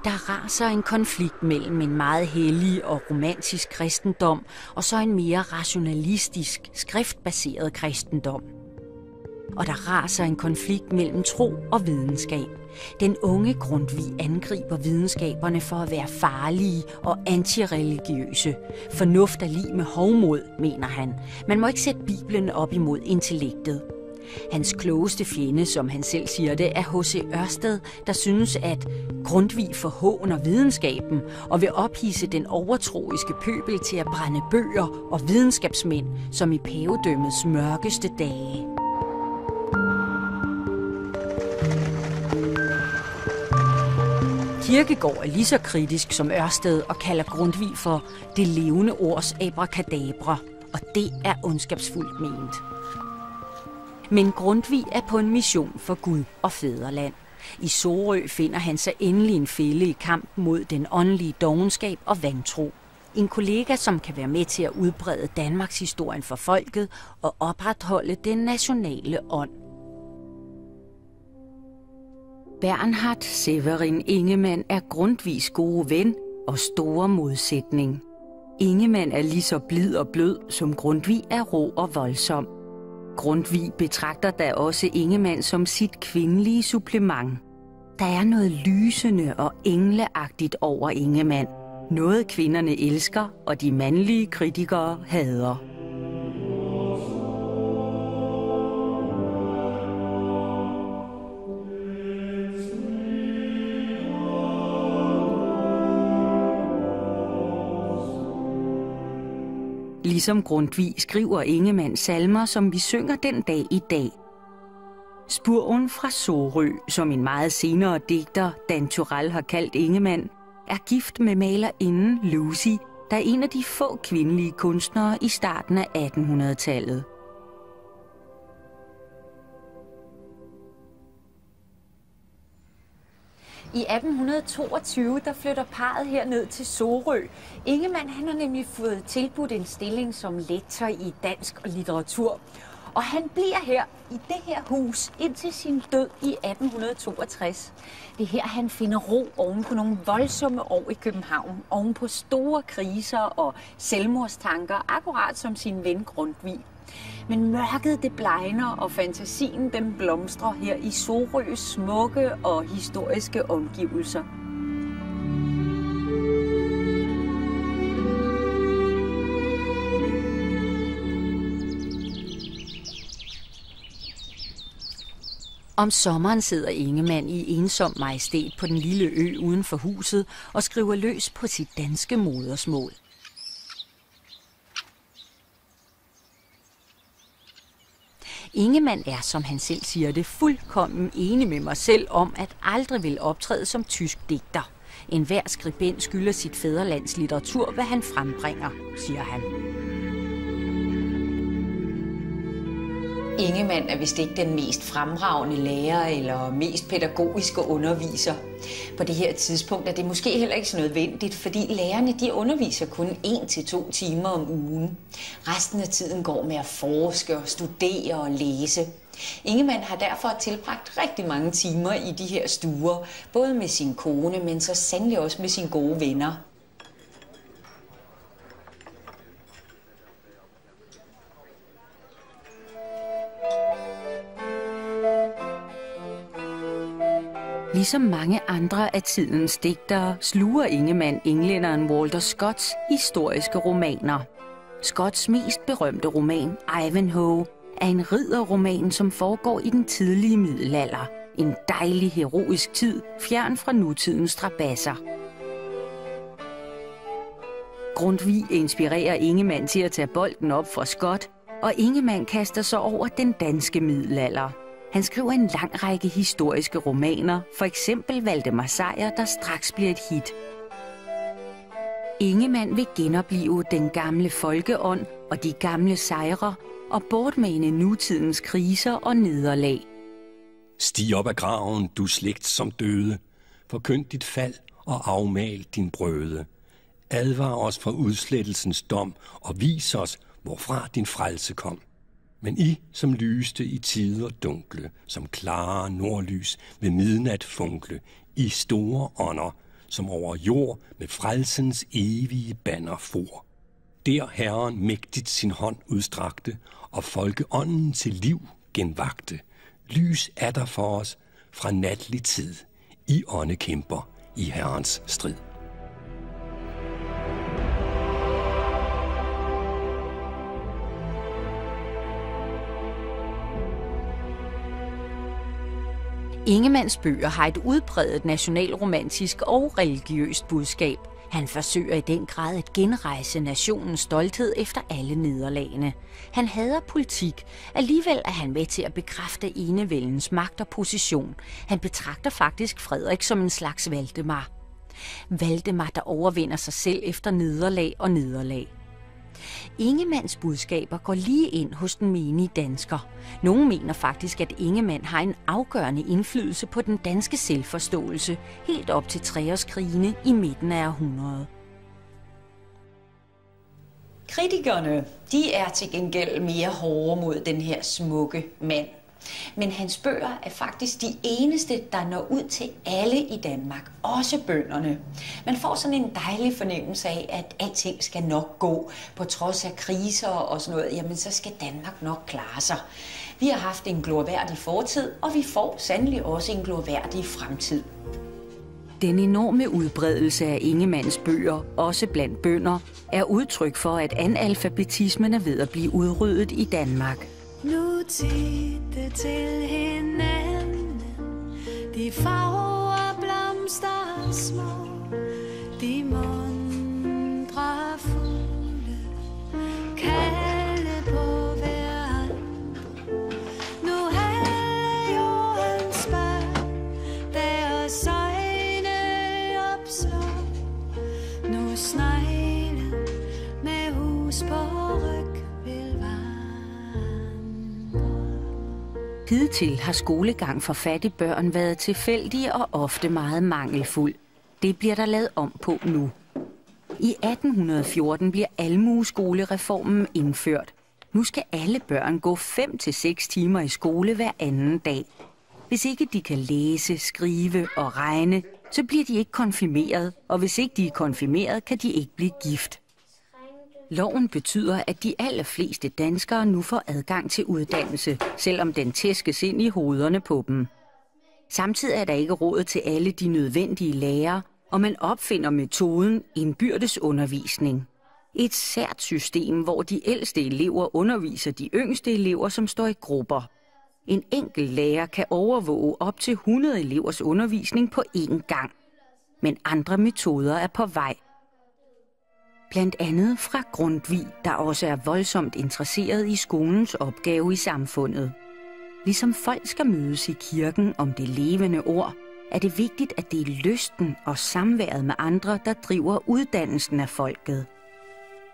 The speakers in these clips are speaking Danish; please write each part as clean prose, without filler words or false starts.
Der raser en konflikt mellem en meget hellig og romantisk kristendom og så en mere rationalistisk, skriftbaseret kristendom. Og der raser en konflikt mellem tro og videnskab. Den unge Grundtvig angriber videnskaberne for at være farlige og antireligiøse. Fornuft er lig med hovmod, mener han. Man må ikke sætte Bibelen op imod intellektet. Hans klogeste fjende, som han selv siger det, er H.C. Ørsted, der synes, at Grundtvig forhåner videnskaben og vil ophidse den overtroiske pøbel til at brænde bøger og videnskabsmænd, som i pavedømmets mørkeste dage. Kierkegaard er lige så kritisk som Ørsted og kalder Grundtvig for det levende ords abracadabra, og det er ondskabsfuldt ment. Men Grundtvig er på en mission for Gud og fædreland. I Sorø finder han sig endelig en fælle i kampen mod den åndelige dovenskab og vantro. En kollega, som kan være med til at udbrede Danmarks historien for folket og opretholde den nationale ånd. Bernhard Severin Ingemann er Grundtvigs gode ven og store modsætning. Ingemann er lige så blid og blød, som Grundtvig er rå og voldsom. Grundtvig betragter da også Ingemann som sit kvindelige supplement. Der er noget lysende og engleagtigt over Ingemann. Noget kvinderne elsker, og de mandlige kritikere hader. Ligesom Grundtvig skriver Ingemann salmer, som vi synger den dag i dag. Spurven fra Sorø, som en meget senere digter, Dan Turèll, har kaldt Ingemann, er gift med malerinden Lucy, der er en af de få kvindelige kunstnere i starten af 1800-tallet. I 1822 der flytter parret herned til Sorø. Ingemann han har nemlig fået tilbudt en stilling som lektor i dansk og litteratur. Og han bliver her i det her hus indtil sin død i 1862. Det er her, han finder ro oven på nogle voldsomme år i København. Oven på store kriser og selvmordstanker, akkurat som sin ven Grundtvig. Men mørket det blegner, og fantasien den blomstrer her i Sorøs smukke og historiske omgivelser. Om sommeren sidder Ingemann i ensom majestæt på den lille ø uden for huset og skriver løs på sit danske modersmål. Ingemann er, som han selv siger det, fuldkommen enig med mig selv om, at aldrig vil optræde som tysk digter. Enhver skribent skylder sit fædrelands litteratur, hvad han frembringer, siger han. Ingemann er vist ikke den mest fremragende lærer eller mest pædagogiske underviser. På det her tidspunkt er det måske heller ikke så nødvendigt, fordi lærerne de underviser kun 1 til 2 timer om ugen. Resten af tiden går med at forske og studere og læse. Ingemann har derfor tilbragt rigtig mange timer i de her stuer, både med sin kone, men så sandelig også med sine gode venner. Ligesom mange andre af tidens digtere sluger Ingemann englænderen Walter Scotts historiske romaner. Scotts mest berømte roman, Ivanhoe, er en ridderroman, som foregår i den tidlige middelalder. En dejlig heroisk tid, fjern fra nutidens strabasser. Grundtvig inspirerer Ingemann til at tage bolden op fra Scott, og Ingemann kaster sig over den danske middelalder. Han skriver en lang række historiske romaner, for eksempel Valdemar Sejr, der straks bliver et hit. Ingemann vil genoplive den gamle folkeånd og de gamle sejre og bortmane nutidens kriser og nederlag. Stig op af graven, du slægt som døde. Forkynd dit fald og afmal din brøde. Advar os fra udslettelsens dom og vis os, hvorfra din frelse kom. Men I, som lyste i tider dunkle, som klare nordlys ved midnat funkle, I store ånder, som over jord med frelsens evige banner for. Der Herren mægtigt sin hånd udstrakte, og folkeånden til liv genvagte. Lys er der for os fra natlig tid, i ånde kæmper i Herrens strid. Ingemanns bøger har et udpræget nationalromantisk og religiøst budskab. Han forsøger i den grad at genrejse nationens stolthed efter alle nederlagene. Han hader politik. Alligevel er han med til at bekræfte enevældens magt og position. Han betragter faktisk Frederik som en slags Valdemar. Valdemar, der overvinder sig selv efter nederlag og nederlag. Ingemanns budskaber går lige ind hos den menige dansker. Nogle mener faktisk, at Ingemann har en afgørende indflydelse på den danske selvforståelse, helt op til treårskrigene i midten af århundredet. Kritikerne, de er til gengæld mere hårde mod den her smukke mand. Men hans bøger er faktisk de eneste, der når ud til alle i Danmark, også bønderne. Man får sådan en dejlig fornemmelse af, at alting skal nok gå, på trods af kriser og sådan noget, jamen så skal Danmark nok klare sig. Vi har haft en glorværdig fortid, og vi får sandelig også en glorværdig fremtid. Den enorme udbredelse af Ingemanns bøger, også blandt bønder, er udtryk for, at analfabetismen er ved at blive udryddet i Danmark. Nu titte til hinanden, de farver blomster små, de mundre fugle, kalde på hverandre. Nu halve jordens børn, deres øjne opslår, nu sneglen med hus på ryg vil vandre. Hidtil har skolegang for fattige børn været tilfældig og ofte meget mangelfuld. Det bliver der lavet om på nu. I 1814 bliver almueskolereformen indført. Nu skal alle børn gå 5 til 6 timer i skole hver anden dag. Hvis ikke de kan læse, skrive og regne, så bliver de ikke konfirmeret, og hvis ikke de er konfirmeret, kan de ikke blive gift. Loven betyder, at de allerfleste danskere nu får adgang til uddannelse, selvom den tæskes ind i hovederne på dem. Samtidig er der ikke råd til alle de nødvendige lærere, og man opfinder metoden indbyrdes undervisning. Et sært system, hvor de ældste elever underviser de yngste elever, som står i grupper. En enkelt lærer kan overvåge op til 100 elevers undervisning på én gang. Men andre metoder er på vej. Blandt andet fra Grundtvig, der også er voldsomt interesseret i skolens opgave i samfundet. Ligesom folk skal mødes i kirken om det levende ord, er det vigtigt, at det er lysten og samværet med andre, der driver uddannelsen af folket.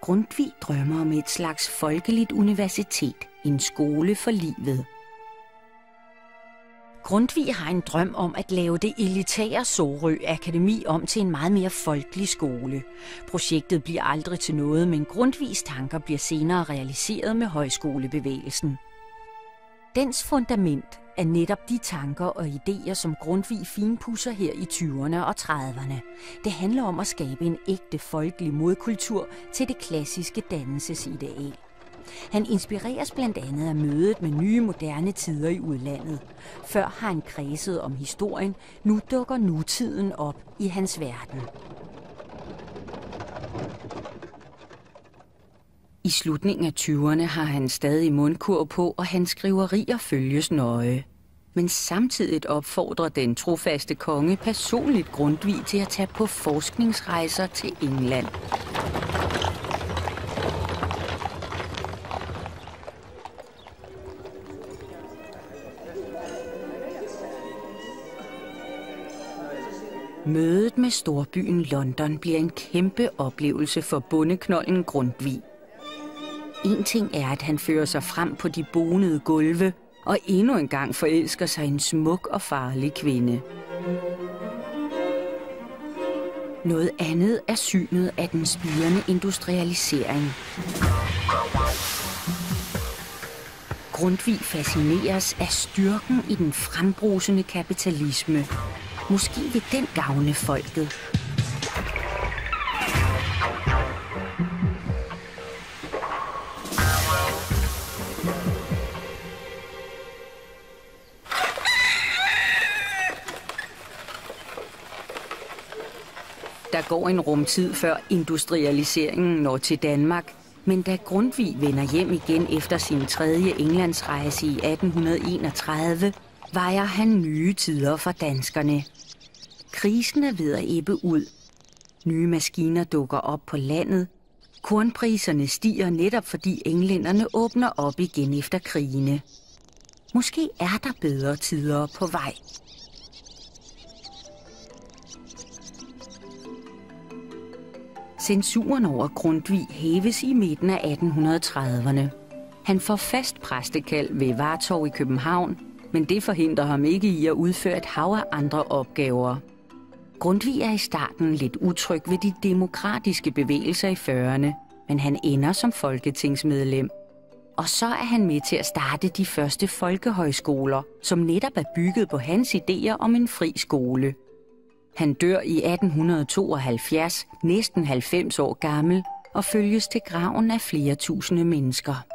Grundtvig drømmer om et slags folkeligt universitet, en skole for livet. Grundtvig har en drøm om at lave det elitære Sorø Akademi om til en meget mere folkelig skole. Projektet bliver aldrig til noget, men Grundtvigs tanker bliver senere realiseret med højskolebevægelsen. Dens fundament er netop de tanker og idéer, som Grundtvig finpudser her i 20'erne og 30'erne. Det handler om at skabe en ægte folkelig modkultur til det klassiske dannelsesideal. Han inspireres blandt andet af mødet med nye moderne tider i udlandet. Før har han kredset om historien, nu dukker nutiden op i hans verden. I slutningen af 20'erne har han stadig mundkurv på, og hans skriverier følges nøje. Men samtidig opfordrer den trofaste konge personligt Grundtvig til at tage på forskningsrejser til England. Mødet med storbyen London bliver en kæmpe oplevelse for bondeknolden Grundtvig. En ting er, at han fører sig frem på de bonede gulve, og endnu en gang forelsker sig en smuk og farlig kvinde. Noget andet er synet af den spirende industrialisering. Grundtvig fascineres af styrken i den frembrusende kapitalisme. Måske vil den gavne folket. Der går en rumtid før industrialiseringen når til Danmark, men da Grundtvig vender hjem igen efter sin 3. Englandsrejse i 1831, vejer han nye tider for danskerne. Krisen er ved at ebbe ud. Nye maskiner dukker op på landet. Kornpriserne stiger netop fordi englænderne åbner op igen efter krigene. Måske er der bedre tider på vej. Censuren over Grundtvig hæves i midten af 1830'erne. Han får fast præstekald ved Vartov i København, men det forhindrer ham ikke i at udføre et hav af andre opgaver. Grundtvig er i starten lidt utryg ved de demokratiske bevægelser i 40'erne, men han ender som folketingsmedlem. Og så er han med til at starte de første folkehøjskoler, som netop er bygget på hans idéer om en fri skole. Han dør i 1872, næsten 90 år gammel, og følges til graven af flere tusinde mennesker.